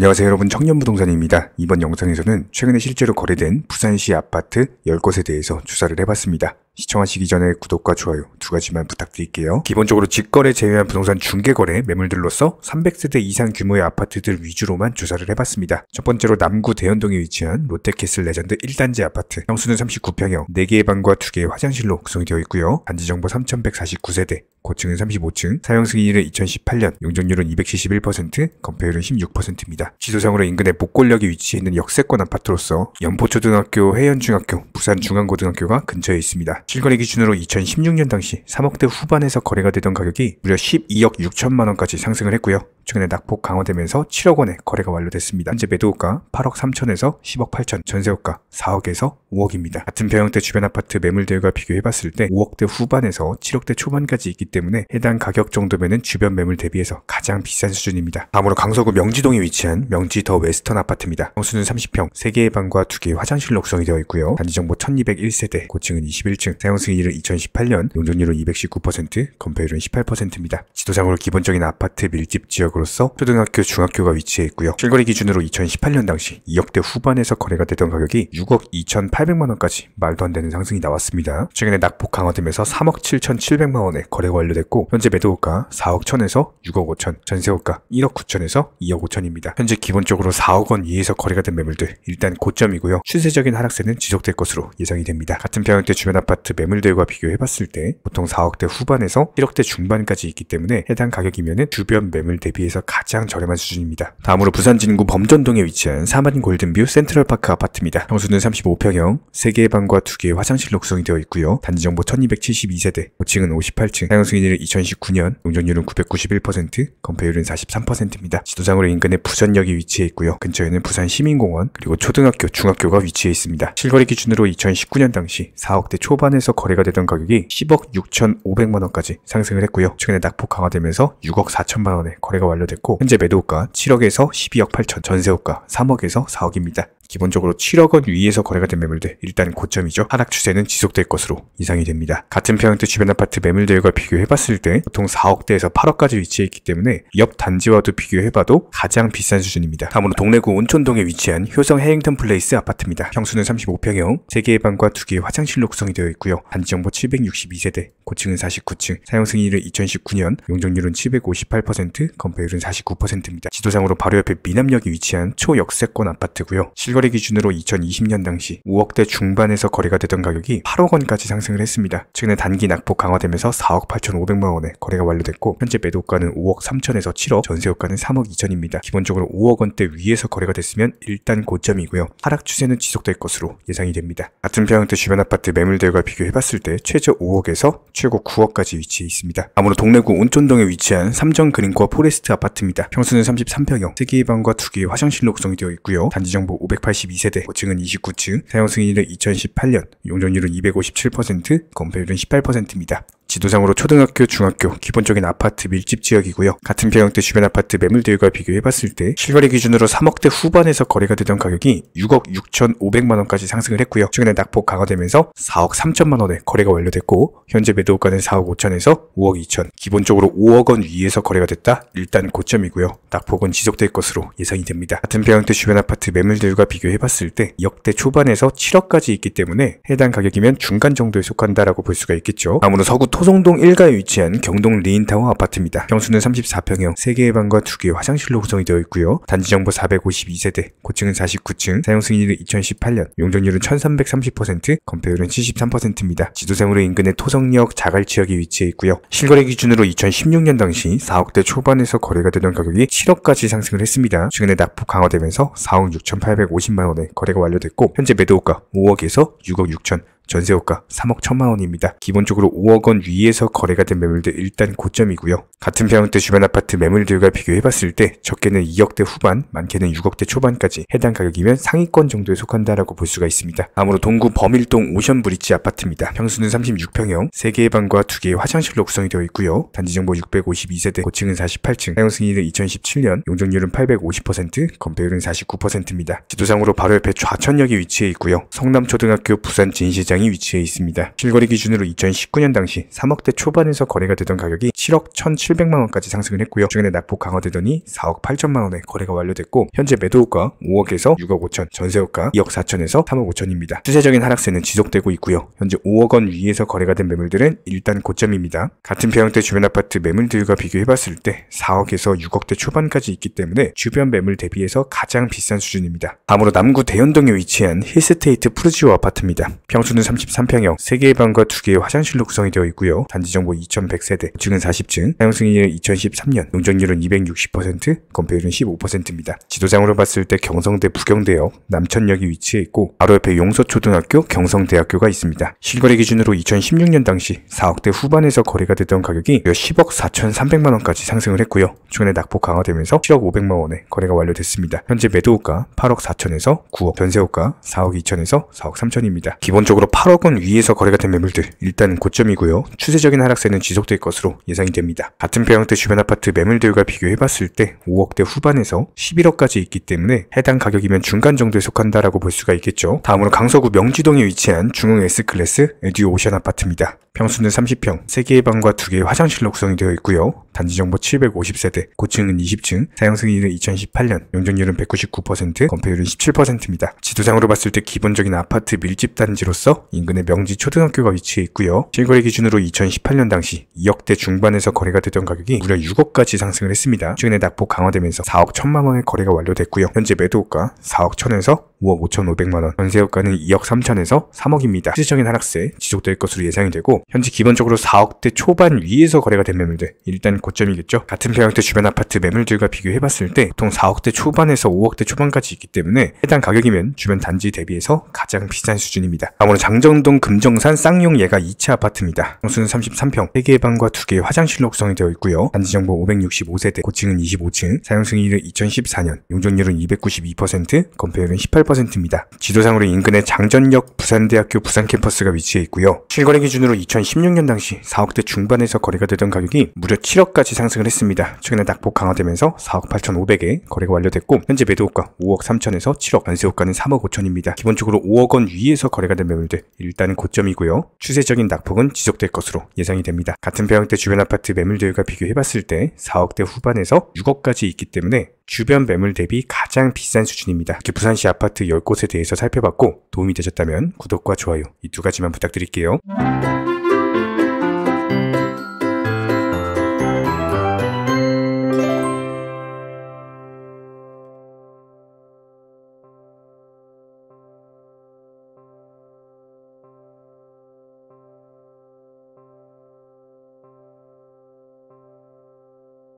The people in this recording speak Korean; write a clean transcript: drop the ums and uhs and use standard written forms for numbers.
안녕하세요 여러분, 청년부동산입니다. 이번 영상에서는 최근에 실제로 거래된 부산시 아파트 10곳에 대해서 조사를 해봤습니다. 시청하시기 전에 구독과 좋아요 두 가지만 부탁드릴게요. 기본적으로 직거래 제외한 부동산 중개거래 매물들로서 300세대 이상 규모의 아파트들 위주로만 조사를 해봤습니다. 첫 번째로 남구 대연동에 위치한 롯데캐슬 레전드 1단지 아파트, 평수는 39평형, 4개의 방과 2개의 화장실로 구성이 되어 있고요. 단지정보 3149세대, 고층은 35층, 사용승인일은 2018년, 용적률은 271%, 건폐율은 16%입니다. 지도상으로 인근에 목골역에 위치해 있는 역세권 아파트로서 연포초등학교, 해연중학교, 부산중앙고등학교가 근처에 있습니다. 실거래 기준으로 2016년 당시 3억대 후반에서 거래가 되던 가격이 무려 12억 6천만원까지 상승을 했고요. 최근에 낙폭 강화되면서 7억 원에 거래가 완료됐습니다. 현재 매도가 8억 3천에서 10억 8천, 전세호가 4억에서 5억입니다. 같은 평형대 주변 아파트 매물들과 비교해봤을 때 5억대 후반에서 7억대 초반까지 있기 때문에 해당 가격 정도면은 주변 매물 대비해서 가장 비싼 수준입니다. 다음으로 강서구 명지동에 위치한 명지 더 웨스턴 아파트입니다. 평수는 30평, 3개의 방과 2개의 화장실로 구성이 되어 있고요. 단지정보 1201세대, 고층은 21층, 사용승인일은 2018년, 용적률은 219%, 건폐율은 18%입니다. 지도상으로 기본적인 아파트 밀집 지역으로서 초등학교, 중학교가 위치해 있고요. 실거래 기준으로 2018년 당시 2억대 후반에서 거래가 되던 가격이 6억 2,800만원까지 말도 안 되는 상승이 나왔습니다. 최근에 낙폭 강화되면서 3억 7,700만원에 거래가 완료됐고, 현재 매도가 4억 1천에서 6억 5천, 전세호가 1억 9천에서 2억 5천입니다. 현재 기본적으로 4억 원 이에서 거래가 된 매물들 일단 고점이고요. 추세적인 하락세는 지속될 것으로 예상이 됩니다. 같은 평형대 주변 아파트 매물들과 비교해봤을 때 보통 4억대 후반에서 1억대 중반까지 있기 때문에 해당 가격이면은 주변 매물 대비해서 가장 저렴한 수준입니다. 다음으로 부산 진구 범전동에 위치한 사만 골든뷰 센트럴파크 아파트입니다. 평수는 35평형, 3개의 방과 2개의 화장실로 구성이 되어 있고요. 단지정보 1272세대, 고층은 58층, 사용승인일은 2019년, 용적률은 991%, 건폐율은 43%입니다. 지도상으로 인근에 부전역이 위치해 있고요. 근처에는 부산시민공원, 그리고 초등학교, 중학교가 위치해 있습니다. 실거래 기준으로 2019년 당시 4억대 초반에서 거래가 되던 가격이 10억 6,500만원까지 상승을 했고요. 최근에 낙폭 강화되면서 6억 4천만원에 거래가 완료됐고, 현재 매도가 7억에서 12억 8천, 전세호가 3억에서 4억입니다. 기본적으로 7억 원 위에서 거래가 된 매물들 일단 고점이죠. 하락 추세는 지속될 것으로 예상이 됩니다. 같은 평형대 주변 아파트 매물들과 비교해봤을 때 보통 4억대에서 8억까지 위치해 있기 때문에 옆 단지와도 비교해봐도 가장 비싼 수준입니다. 다음으로 동래구 온촌동에 위치한 효성 해링턴 플레이스 아파트입니다. 평수는 35평형, 3개의 방과 2개의 화장실로 구성이 되어 있고요. 단지정보 762세대, 고층은 49층, 사용승인일은 2019년, 용적률은 758%, 건폐율은 49%입니다. 지도상으로 바로 옆에 미남역이 위치한 초역세권 아파트고요. 실거래 기준으로 2020년 당시 5억대 중반에서 거래가 되던 가격이 8억 원까지 상승을 했습니다. 최근에 단기 낙폭 강화되면서 4억 8,500만원에 거래가 완료됐고, 현재 매도가는 5억 3천에서 7억, 전세호가는 3억 2천입니다. 기본적으로 5억 원대 위에서 거래가 됐으면 일단 고점이고요. 하락 추세는 지속될 것으로 예상이 됩니다. 같은 평형대 주변 아파트 매물들과 비교해봤을 때 최저 5억에서 최고 9억까지 위치해 있습니다. 다음으로 동래구 온촌동에 위치한 삼정 그린코어 포레스트 아파트입니다. 평수는 33평형, 3개의 방과 2개의 화장실로 구성이 되어 있고요. 단지정보 582세대, 고층은 29층, 사용승인일은 2018년, 용적률은 257%, 건폐율은 18%입니다. 지도상으로 초등학교, 중학교, 기본적인 아파트 밀집 지역이고요. 같은 평형대 주변 아파트 매물들과 비교해봤을 때 실거래 기준으로 3억대 후반에서 거래가 되던 가격이 6억 6,500만원까지 상승을 했고요. 최근에 낙폭 강화되면서 4억 3천만원에 거래가 완료됐고, 현재 매도가는 4억 5천에서 5억 2천, 기본적으로 5억 원 위에서 거래가 됐다? 일단 고점이고요. 낙폭은 지속될 것으로 예상이 됩니다. 같은 평형대 주변 아파트 매물들과 비교해봤을 때 역대 초반에서 7억까지 있기 때문에 해당 가격이면 중간 정도에 속한다라고 볼 수가 있겠죠. 다음으로 서구 토송동 1가에 위치한 경동 리인타워 아파트입니다. 평수는 34평형, 3개의 방과 2개의 화장실로 구성이 되어 있고요. 단지정보 452세대, 고층은 49층, 사용승인일은 2018년, 용적률은 1330%, 건폐율은 73%입니다. 지도상으로 인근에 토성역 자갈지역이 위치해 있고요. 실거래 기준으로 2016년 당시 4억대 초반에서 거래가 되던 가격이 7억까지 상승을 했습니다. 최근에 낙폭 강화되면서 4억 6,850만원에 거래가 완료됐고, 현재 매도가 5억에서 6억 6천, 전세호가 3억 1천만원입니다. 기본적으로 5억 원 위에서 거래가 된 매물들 일단 고점이고요. 같은 평형대 주변 아파트 매물들과 비교해봤을 때 적게는 2억대 후반, 많게는 6억대 초반까지 해당 가격이면 상위권 정도에 속한다라고 볼 수가 있습니다. 다음으로 동구 범일동 오션브리지 아파트입니다. 평수는 36평형, 3개의 방과 2개의 화장실로 구성이 되어 있고요. 단지정보 652세대, 고층은 48층, 사용승인일은 2017년, 용적률은 850%, 건폐율은 49%입니다. 지도상으로 바로 옆에 좌천역이 위치해 있고요. 성남초등학교, 부산 진시장 시장이 위치해 있습니다. 실거래 기준으로 2019년 당시 3억대 초반에서 거래가 되던 가격이 7억 1,700만원까지 상승을 했고요. 최근에 낙폭 강화되더니 4억 8천만원에 거래가 완료됐고 현재 매도호가 5억에서 6억 5천, 전세호가 2억 4천에서 3억 5천입니다. 추세적인 하락세는 지속되고 있고요. 현재 5억 원 위에서 거래가 된 매물들은 일단 고점입니다. 같은 평형대 주변 아파트 매물들과 비교해봤을 때 4억에서 6억대 초반까지 있기 때문에 주변 매물 대비해서 가장 비싼 수준입니다. 다음으로 남구 대연동에 위치한 힐스테이트 푸르지오 아파트입니다. 평수는 33평형, 3개의 방과 2개의 화장실로 구성이 되어 있고요. 단지 정보 2100세대, 고층은 40층, 사용 승인은 2013년, 용적률은 260%, 건폐율은 15%입니다. 지도상으로 봤을 때 경성대 부경대역, 남천역이 위치해 있고 바로 옆에 용서초등학교, 경성대학교가 있습니다. 실거래 기준으로 2016년 당시 4억대 후반에서 거래가 됐던 가격이 10억 4,300만원까지 상승을 했고요. 최근에 낙폭 강화되면서 7억 500만원에 거래가 완료됐습니다. 현재 매도호가 8억 4천에서 9억, 전세호가 4억 2천에서 4억 3천입니다. 기본적으로 8억 원 위에서 거래가 된 매물들 일단 고점이고요. 추세적인 하락세는 지속될 것으로 예상이 됩니다. 같은 평형대 주변 아파트 매물들과 비교해봤을 때 5억대 후반에서 11억까지 있기 때문에 해당 가격이면 중간 정도에 속한다라고 볼 수가 있겠죠. 다음으로 강서구 명지동에 위치한 중흥 S클래스 에듀오션 아파트입니다. 평수는 30평, 3개의 방과 2개의 화장실로 구성이 되어 있고요. 단지 정보 750세대, 고층은 20층, 사용 승인은 2018년, 용적률은 199%, 건폐율은 17%입니다. 지도상으로 봤을 때 기본적인 아파트 밀집 단지로서 인근에 명지 초등학교가 위치해 있고요. 실거래 기준으로 2018년 당시 2억대 중반에서 거래가 되던 가격이 무려 6억까지 상승을 했습니다. 최근에 낙폭 강화되면서 4억 1천만원의 거래가 완료됐고요. 현재 매도호가 4억 1천에서 5억 5,500만원, 전세호가는 2억 3천에서 3억입니다. 추세적인 하락세 지속될 것으로 예상이 되고 현재 기본적으로 4억대 초반 위에서 거래가 된 매물들 일단 고점이겠죠. 같은 평형대 주변 아파트 매물들과 비교해봤을 때 보통 4억대 초반에서 5억대 초반까지 있기 때문에 해당 가격이면 주변 단지 대비해서 가장 비싼 수준입니다. 다음으로 장정동 금정산 쌍용 예가 2차 아파트입니다. 평수는 33평, 3개의 방과 2개의 화장실로 구성이 되어 있고요. 단지 정보 565세대, 고층은 25층, 사용 승인은 2014년, 용적률은 292%, 건폐율은 18%입니다. 지도상으로 인근에 장전역 부산대학교 부산캠퍼스가 위치해 있고요. 실거래 기준으로 2016년 당시 4억대 중반에서 거래가 되던 가격이 무려 7억까지 상승을 했습니다. 최근에 낙폭 강화되면서 4억 8,500에 거래가 완료됐고 현재 매도호가 5억 3천에서 7억, 전세호가는 3억 5천입니다. 기본적으로 5억 원 위에서 거래가 된 매물들 일단 고점이고요. 추세적인 낙폭은 지속될 것으로 예상이 됩니다. 같은 평형대 주변 아파트 매물들과 비교해봤을 때 4억대 후반에서 6억까지 있기 때문에 주변 매물 대비 가장 비싼 수준입니다. 이렇게 부산시 아파트 10곳에 대해서 살펴봤고 도움이 되셨다면 구독과 좋아요 이 두 가지만 부탁드릴게요.